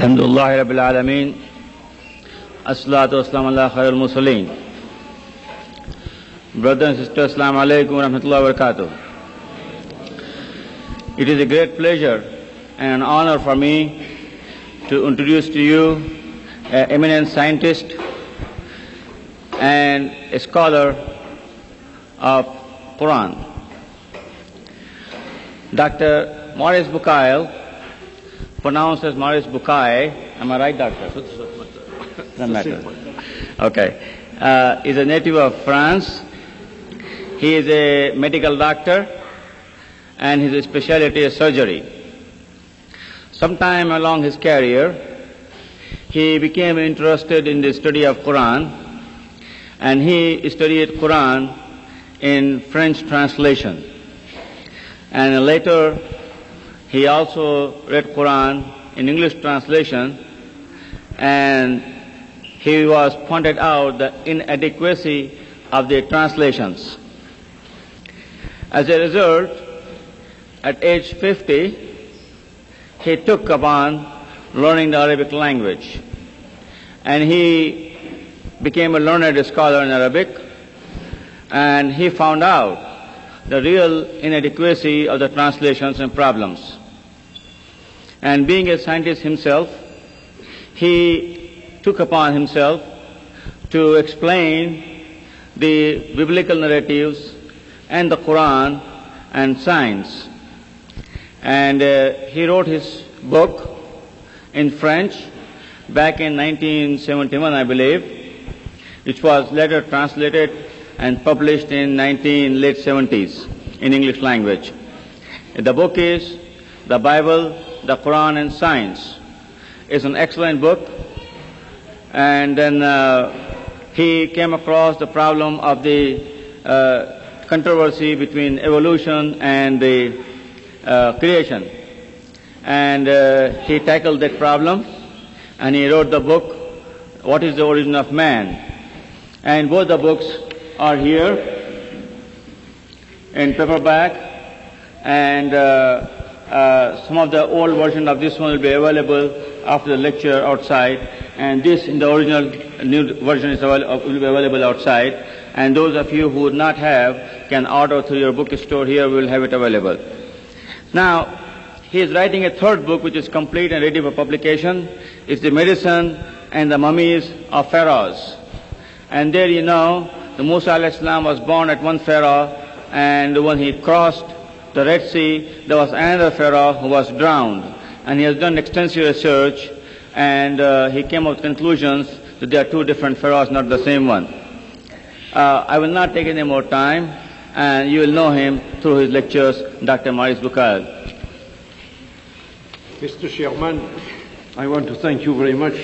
Alhamdulillah Rabbil Alameen. As-salatu wassalamu ala khairul mursaleen. Brothers and sisters, Assalamu alaikum wa rahmatullahi wa barakatuh. It is a great pleasure and an honor for me to introduce to you an eminent scientist and a scholar of Quran. Dr. Maurice Bucaille, pronounced as Maurice Bucaille. Am I right, doctor? Doesn't matter. Okay. Is a native of France. He is a medical doctor and his specialty is surgery. Sometime along his career, he became interested in the study of Quran, and he studied Quran in French translation. And later, he also read Quran in English translation, and he was pointed out the inadequacy of the translations. As a result, at age 50, he took upon learning the Arabic language, and he became a learned scholar in Arabic, and he found out the real inadequacy of the translations and problems. And being a scientist himself, he took upon himself to explain the biblical narratives and the Quran and science. And he wrote his book in French back in 1971, I believe, which was later translated and published in late 70s in English language. The book is The Bible, the Quran and Science. It's an excellent book. And then he came across the problem of the controversy between evolution and the creation. And he tackled that problem, and he wrote the book, What is the Origin of Man? And both the books are here in paperback, and some of the old version of this one will be available after the lecture outside, and this in the original new version will be available outside, and those of you who would not have can order through your bookstore here. We will have it available. Now, he is writing a third book which is complete and ready for publication. It's The Medicine and the Mummies of Pharaohs. And there you know, the Musa alayhi salam was born at one Pharaoh, and when he crossed the Red Sea, there was another Pharaoh who was drowned. And he has done extensive research, and he came up with conclusions that there are two different Pharaohs, not the same one. I will not take any more time, and you will know him through his lectures, Dr. Maurice Bucaille. Mr. Chairman, I want to thank you very much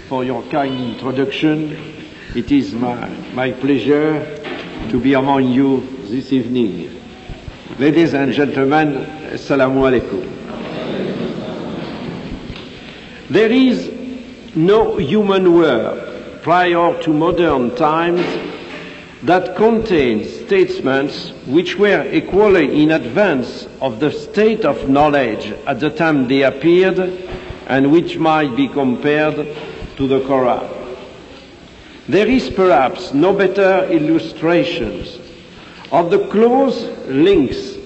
for your kind introduction. It is my pleasure to be among you this evening. Ladies and gentlemen, Assalamu alaikum. There is no human work prior to modern times that contains statements which were equally in advance of the state of knowledge at the time they appeared, and which might be compared to the Quran. There is perhaps no better illustrations of the close links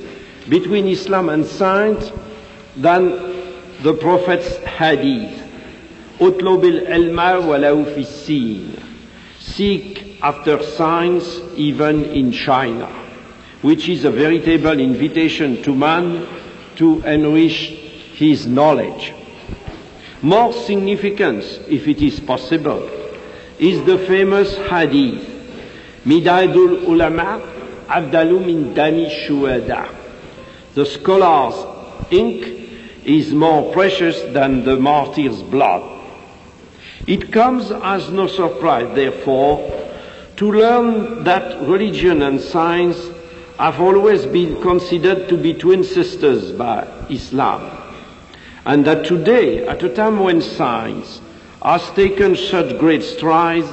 between Islam and science than the Prophet's hadith. اطلب العلم ولو في الصين. Seek after science even in China, which is a veritable invitation to man to enrich his knowledge. More significant, if it is possible, is the famous hadith, Midadul Ulama Abdalu min Dami Shuhada. The scholar's ink is more precious than the martyr's blood. It comes as no surprise, therefore, to learn that religion and science have always been considered to be twin sisters by Islam, and that today, at a time when science has taken such great strides,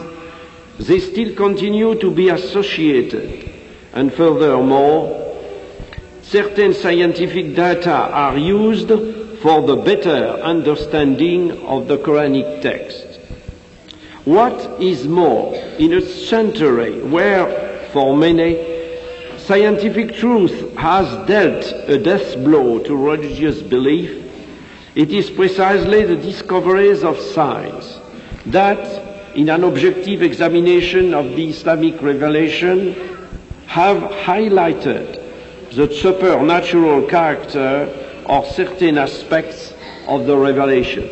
they still continue to be associated. And furthermore, certain scientific data are used for the better understanding of the Quranic text. What is more, in a century where, for many, scientific truth has dealt a death blow to religious belief, it is precisely the discoveries of science that, in an objective examination of the Islamic revelation, have highlighted the supernatural character of certain aspects of the revelation.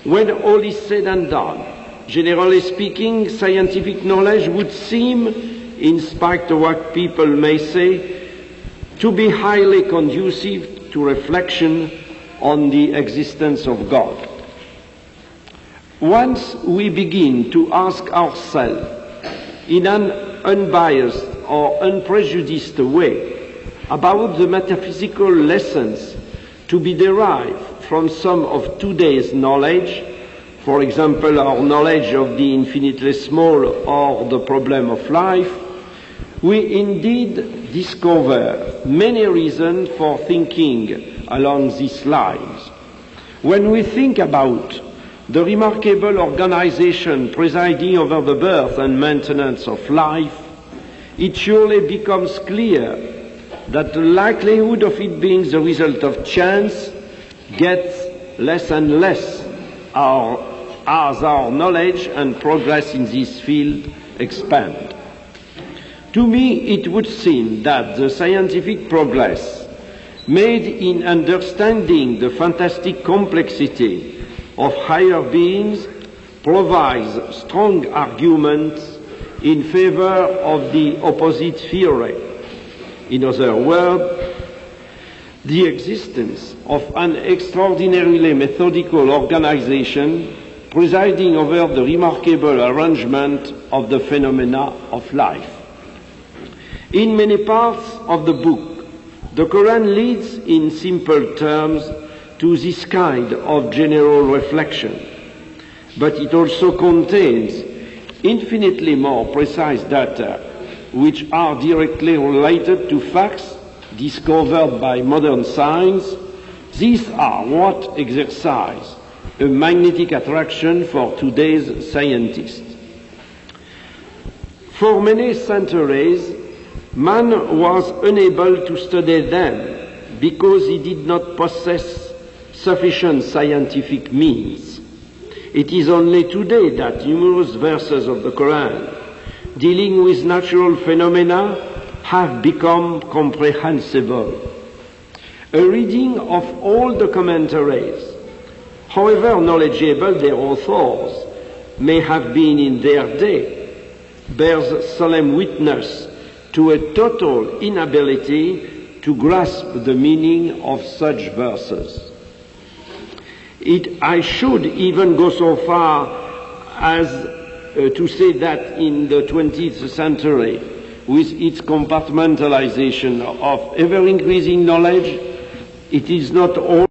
When all is said and done, generally speaking, scientific knowledge would seem, in spite of what people may say, to be highly conducive to reflection on the existence of God. Once we begin to ask ourselves in an unbiased or unprejudiced way about the metaphysical lessons to be derived from some of today's knowledge, for example, our knowledge of the infinitely small or the problem of life, we indeed discover many reasons for thinking along these lines. When we think about the remarkable organization presiding over the birth and maintenance of life, it surely becomes clear that the likelihood of it being the result of chance gets less and less as our knowledge and progress in this field expand. To me, it would seem that the scientific progress made in understanding the fantastic complexity of higher beings provides strong arguments in favor of the opposite theory. In other words, the existence of an extraordinarily methodical organization presiding over the remarkable arrangement of the phenomena of life. In many parts of the book, the Quran leads in simple terms to this kind of general reflection, but it also contains infinitely more precise data which are directly related to facts discovered by modern science. These are what exercise a magnetic attraction for today's scientists. For many centuries, man was unable to study them because he did not possess sufficient scientific means. It is only today that numerous verses of the Quran dealing with natural phenomena have become comprehensible. A reading of all the commentaries, however knowledgeable their authors may have been in their day, bears solemn witness to a total inability to grasp the meaning of such verses. I should even go so far as to say that in the 20th century, with its compartmentalization of ever-increasing knowledge, it is not all